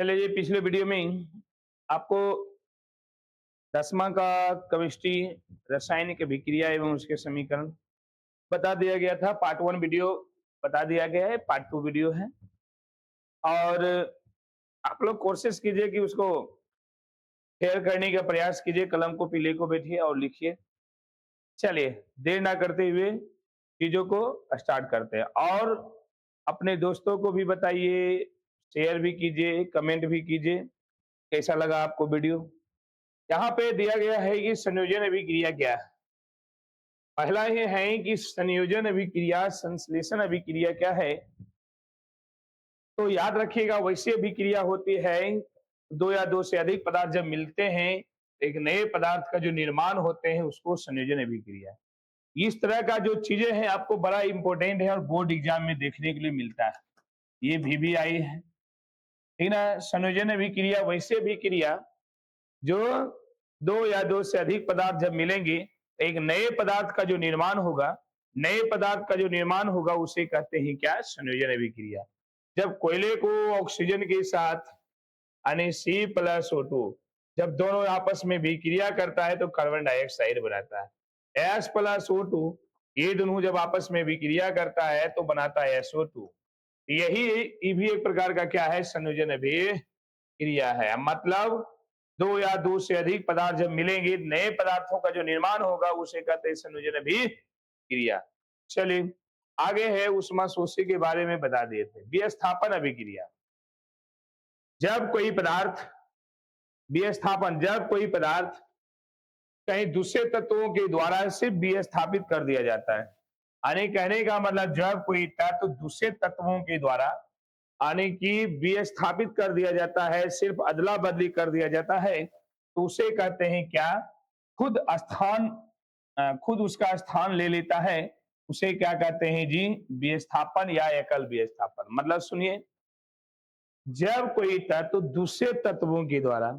चलिए जी, पिछले वीडियो में आपको 10वां का केमिस्ट्री रासायनिक अभिक्रिया एवं उसके समीकरण बता दिया गया था। पार्ट 1 वीडियो बता दिया गया है, पार्ट 2 वीडियो है। और आप लोग कोशिश कीजिए कि उसको शेयर करने का प्रयास कीजिए, कलम को पीले को बैठिए और लिखिए। चलिए, देर ना करते हुए चीजों को स्टार्ट करते हैं। और अपने दोस्तों को भी बताइए, शेयर भी कीजिए, कमेंट भी कीजिए। कैसा लगा आपको वीडियो? यहाँ पे दिया गया है कि संयोजन अभिक्रिया क्या है। पहला ये है कि संयोजन अभिक्रिया, संश्लेषण अभिक्रिया क्या है। तो याद रखिएगा, वैसी अभिक्रिया होती है दो या दो से अधिक पदार्थ जब मिलते हैं, एक नए पदार्थ का जो निर्माण होते हैं उसको संयोजन अभिक्रिया। इस तरह का जो चीजें हैं आपको बड़ा इंपॉर्टेंट है और बोर्ड एग्जाम में देखने के लिए मिलता है। ये भी आई है, ठीक ना। संयोजन अभिक्रिया वैसे अभिक्रिया जो दो या दो से अधिक पदार्थ जब मिलेंगे, एक नए पदार्थ का जो निर्माण होगा, नए पदार्थ का जो निर्माण होगा उसे कहते हैं क्या? संयोजन अभिक्रिया। जब कोयले को ऑक्सीजन के साथ यानी C+O2 जब दोनों आपस में विक्रिया करता है तो कार्बन डाइऑक्साइड बनाता है। S+O2 ये दोनों जब आपस में विक्रिया करता है तो बनाता है SO2। यही ये भी एक प्रकार का क्या है? संयोजन अभिक्रिया है। मतलब दो या दो से अधिक पदार्थ जब मिलेंगे, नए पदार्थों का जो निर्माण होगा उसे कहते हैं संयोजन अभिक्रिया। चलिए आगे है, उष्मा शोषी के बारे में बता दिए थे। विस्थापन अभिक्रिया, जब कोई पदार्थ विस्थापन, जब कोई पदार्थ कहीं दूसरे तत्वों के द्वारा सिर्फ विस्थापित कर दिया जाता है। यानी कहने का मतलब जब कोई तत्व दूसरे तत्वों के द्वारा यानी कि विस्थापित कर दिया जाता है, सिर्फ अदला बदली कर दिया जाता है, तो उसे कहते हैं क्या? खुद स्थान खुद उसका स्थान ले लेता है, उसे क्या कहते हैं जी? विस्थापन या एकल विस्थापन। मतलब सुनिए, जब कोई तत्व दूसरे तत्वों के द्वारा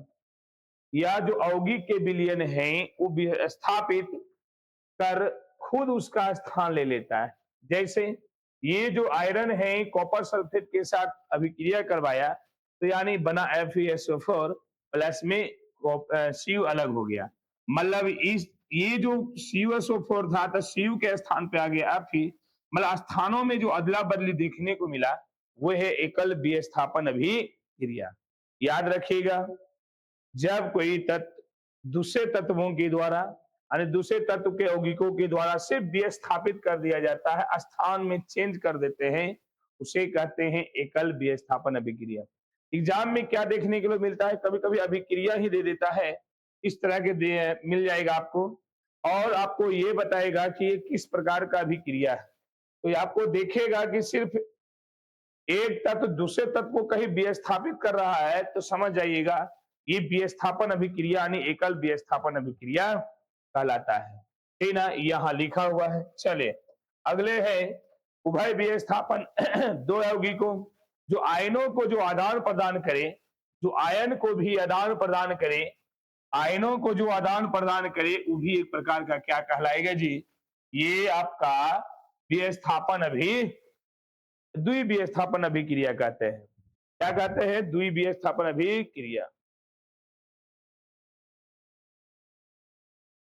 या जो यौगिक के विलयन है वो विस्थापित कर खुद उसका स्थान ले लेता है। जैसे ये जो आयरन है, कॉपर सल्फेट के साथ अभिक्रिया करवाया तो यानी बना FeSO4 प्लस में Cu अलग हो गया। मतलब इस ये जो CuSO4 था तो Cu के स्थान पे आ गया Fe। मतलब स्थानों में जो अदला बदली देखने को मिला वो है एकल विस्थापन अभिक्रिया। याद रखिएगा, जब कोई तत्व दूसरे तत्वों के द्वारा यानी दूसरे तत्व के यौगिकों के द्वारा सिर्फ विस्थापित कर दिया जाता है, स्थान में चेंज कर देते हैं, उसे कहते हैं एकल विस्थापन अभिक्रिया। एग्जाम में क्या देखने के लिए मिलता है? कभी कभी अभिक्रिया ही दे देता है, इस तरह के मिल जाएगा आपको। और आपको ये बताएगा कि ये किस प्रकार का अभिक्रिया है। तो ये आपको देखेगा कि सिर्फ एक तत्व दूसरे तत्व को कहीं विस्थापित कर रहा है तो समझ जाइएगा ये विस्थापन अभिक्रिया यानी एकल विस्थापन अभिक्रिया कहलाता है, ठीक ना। यहाँ लिखा हुआ है। चलिए अगले है उभय विस्थापन। दो यौगिकों जो आयनों को जो आदान प्रदान करे, जो आयन को भी आदान प्रदान करे, आयनों को जो आदान प्रदान करे वो भी एक प्रकार का क्या कहलाएगा जी? ये आपका विस्थापन द्विविस्थापन अभिक्रिया कहते हैं। क्या कहते हैं? द्विविस्थापन अभिक्रिया।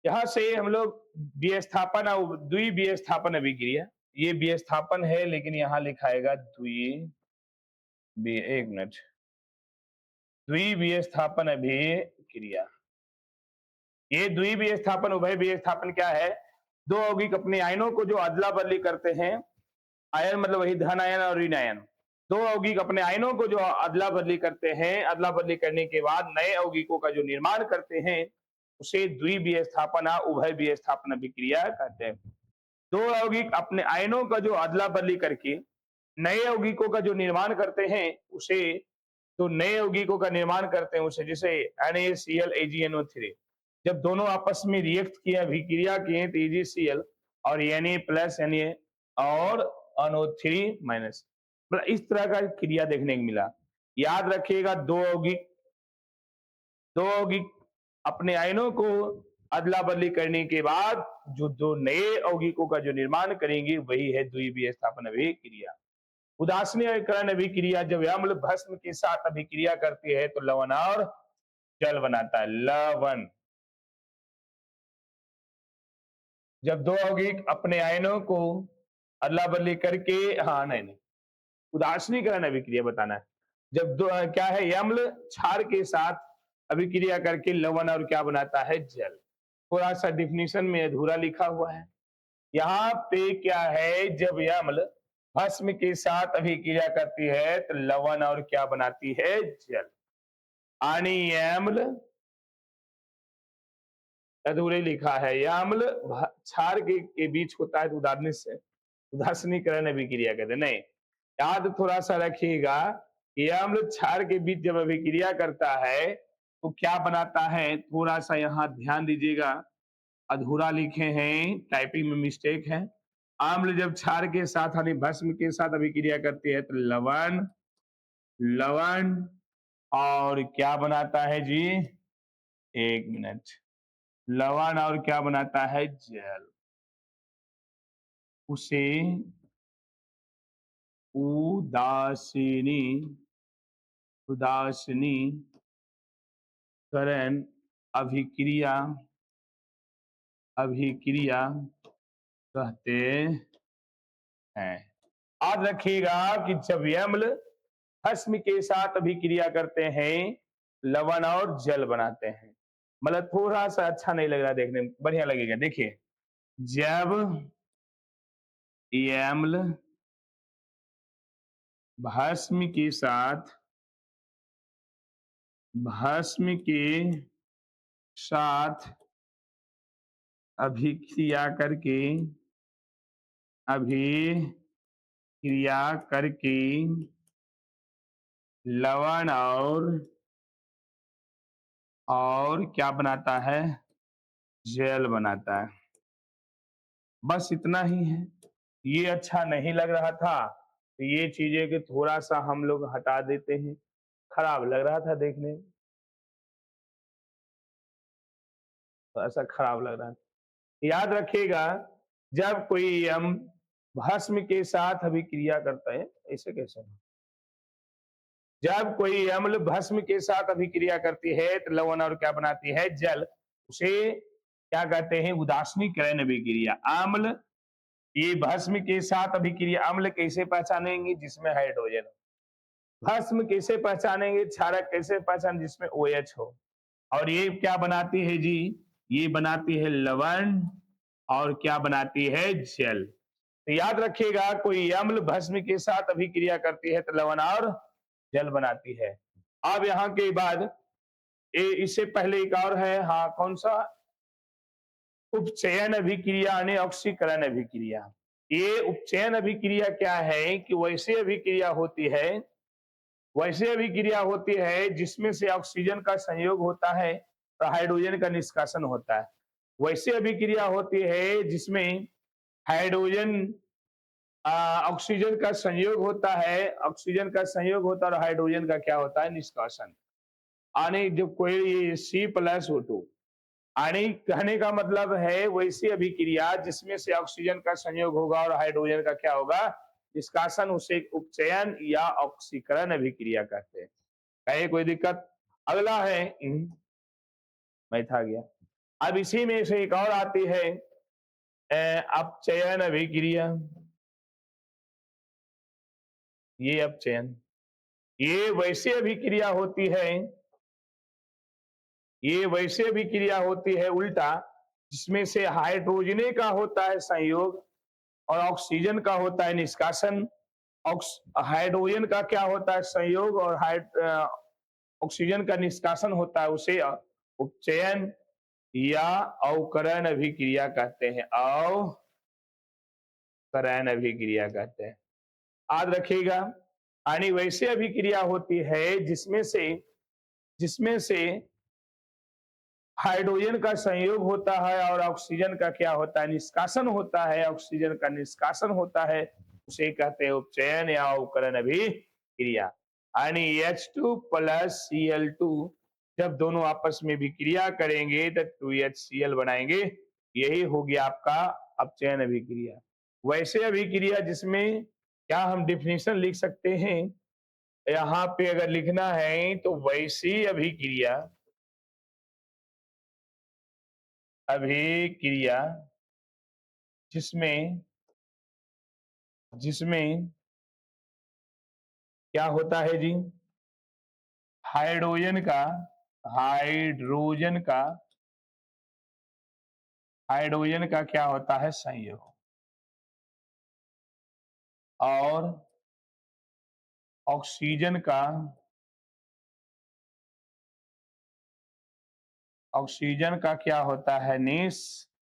यहां से हम लोग विस्थापन और द्विविस्थापन अभिक्रिया, ये विस्थापन है लेकिन यहां लिखाएगा एक मिनट, द्विविस्थापन अभिक्रिया। ये द्विविस्थापन उभय विस्थापन क्या है? दो यौगिक अपने आयनों को जो अदला बदली करते हैं, आयन मतलब वही धन आयन और ऋण आयन, दो यौगिक अपने आयनों को जो अदला बदली करते हैं, अदला बदली करने के बाद नए यौगिकों का जो निर्माण करते हैं उसे द्विविस्थापन या उभय विस्थापन अभिक्रिया कहते हैं। दो यौगिक अपने आयनों का जो अदला बदली करके नए यौगिकों का जो निर्माण करते हैं उसे, तो नए यौगिकों का निर्माण करते हैं उसे, जैसे NaCl AgNO3 जब दोनों आपस में रिएक्ट किए, अभिक्रिया किए तो AgCl और Na प्लस Na और NO3 माइनस, मतलब इस तरह का क्रिया देखने को मिला। याद रखिएगा, दो यौगिक अपने आयनों को अदला बदली करने के बाद जो दो नए यौगिकों का जो निर्माण करेंगे वही है द्विविस्थापन अभिक्रिया। उदासीनीकरण अभिक्रिया जब अम्ल भस्म के साथ अभिक्रिया करती है तो लवण और जल बनाता है। लवण, जब दो यौगिक अपने आयनों को अदला बदली करके, हाँ नहीं नहीं, उदासीनीकरण अभिक्रिया बताना है। जब दो क्या है, अम्ल क्षार के साथ अभिक्रिया करके लवण और क्या बनाता है, जल। थोड़ा सा डिफिनीशन में अधूरा लिखा हुआ है। यहाँ पे क्या है, जब अम्ल भस्म के साथ अभिक्रिया करती है तो लवण और क्या बनाती है, जल। आणि अम्ल अधूरे लिखा है, यह अम्ल क्षार के बीच होता है तो उदासीनीकरण अभिक्रिया कहते हैं। नहीं, याद थोड़ा सा रखिएगा, यह अम्ल क्षार के बीच जब अभिक्रिया करता है तो क्या बनाता है, थोड़ा सा यहाँ ध्यान दीजिएगा, अधूरा लिखे हैं, टाइपिंग में मिस्टेक है। अम्ल जब क्षार के साथ यानी भस्म के साथ अभिक्रिया करती है तो लवण, लवण और क्या बनाता है जी, एक मिनट, लवण और क्या बनाता है, जल। उसे उदासीनी उदासीनीकरण अभिक्रिया अभिक्रिया कहते हैं। याद रखिएगा कि जब अम्ल भस्म के साथ अभिक्रिया करते हैं, लवण और जल बनाते हैं। मतलब थोड़ा सा अच्छा नहीं लग रहा देखने में, बढ़िया लगेगा। देखिए, जब अम्ल भस्म के साथ अभिक्रिया करके लवण और क्या बनाता है, जेल बनाता है। बस इतना ही है। ये अच्छा नहीं लग रहा था तो ये चीजें कि थोड़ा सा हम लोग हटा देते हैं, खराब लग रहा था देखने में, तो ऐसा खराब लग रहा था। याद रखिएगा, जब कोई हम भस्म के साथ अभिक्रिया करते हैं, ऐसे कैसे, जब कोई अम्ल भस्म के साथ अभिक्रिया करती है तो लवण और क्या बनाती है, जल। उसे क्या कहते हैं, उदासीनीकरण अभिक्रिया। अम्ल ये भस्म के साथ अभिक्रिया, अम्ल कैसे पहचानेंगे, जिसमें हाइड्रोजन हो। भस्म कैसे पहचानेंगे, क्षारक कैसे पहचान, जिसमें OH हो। और ये क्या बनाती है जी, ये बनाती है लवण और क्या बनाती है, जल। तो याद रखिएगा, कोई अम्ल भस्म के साथ अभिक्रिया करती है तो लवण और जल बनाती है। अब यहाँ के बाद इससे पहले एक और है, हाँ कौन सा, उपचयन अभिक्रिया यानी ऑक्सीकरण अभिक्रिया। ये उपचयन अभिक्रिया क्या है कि वैसे अभिक्रिया होती है जिसमें से ऑक्सीजन का संयोग होता है तो हाइड्रोजन का निष्कासन होता है। वैसे अभिक्रिया होती है जिसमें हाइड्रोजन ऑक्सीजन का संयोग होता है, और हाइड्रोजन का क्या होता है, निष्कासन। आने जब कोई C+O2 आने कहने का मतलब है वैसी अभिक्रिया जिसमें से ऑक्सीजन का संयोग होगा और हाइड्रोजन का क्या होगा, निष्कासन, उसे उपचयन या ऑक्सीकरण अभिक्रिया कहते हैं। कहे कोई दिक्कत। अगला है, मैं था गया। अब इसी में से एक और आती है अपचयन अभिक्रिया। ये अपचयन, ये वैसे अभिक्रिया होती है उल्टा, जिसमें से हाइड्रोजन का होता है संयोग और ऑक्सीजन का होता है निष्कासन। हाइड्रोजन का क्या होता है, संयोग, और ऑक्सीजन का निष्कासन होता है, उसे उपचयन या अवकरण अभिक्रिया कहते हैं। अवकरण अभिक्रिया कहते हैं। याद रखिएगा, यानी वैसे अभिक्रिया होती है जिसमें से हाइड्रोजन का संयोग होता है और ऑक्सीजन का क्या होता है, निष्कासन होता है, ऑक्सीजन का निष्कासन होता है, उसे कहते हैं उपचयन या अवकरण अभिक्रिया। यानी H2 प्लस Cl2 जब दोनों आपस में विक्रिया करेंगे तो 2HCl बनाएंगे। यही हो गया आपका अपचयन अभिक्रिया। वैसे अभिक्रिया जिसमें क्या हम डिफिनेशन लिख सकते हैं? यहाँ पे अगर लिखना है तो वैसी अभिक्रिया जिसमें जिसमें क्या होता है जी? हाइड्रोजन का हाइड्रोजन का हाइड्रोजन का क्या होता है? संयोग। और ऑक्सीजन का क्या होता है? निष्कासन।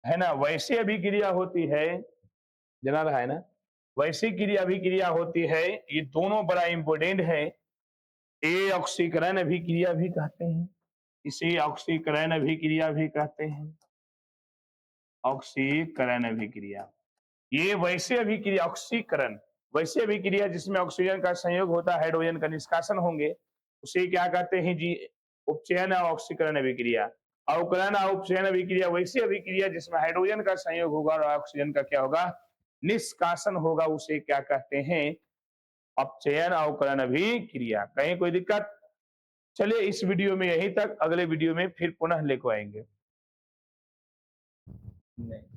है ना? वैसे अभिक्रिया होती है, जना रहा है ना? वैसी अभिक्रिया होती है, ये दोनों बड़ा इंपॉर्टेंट है। ए ऑक्सीकरण अभिक्रिया भी कहते हैं, इसे ऑक्सीकरण अभिक्रिया भी कहते हैं। ऑक्सीकरण अभिक्रिया, ये वैसे अभिक्रिया ऑक्सीकरण, वैसे अभिक्रिया जिसमें ऑक्सीजन का संयोग होता है, हाइड्रोजन का निष्कासन होंगे, उसे क्या कहते हैं जी? उपचयन और ऑक्सीकरण अभिक्रिया। अवकलन और उपचयन अभिक्रिया वैसी अभिक्रिया जिसमें हाइड्रोजन का संयोग होगा और ऑक्सीजन का क्या होगा? निष्कासन होगा, उसे क्या कहते हैं? अपचयन अवकलन अभिक्रिया। कहीं कोई दिक्कत? चलिए इस वीडियो में यहीं तक, अगले वीडियो में फिर पुनः लेकर आएंगे। नहीं।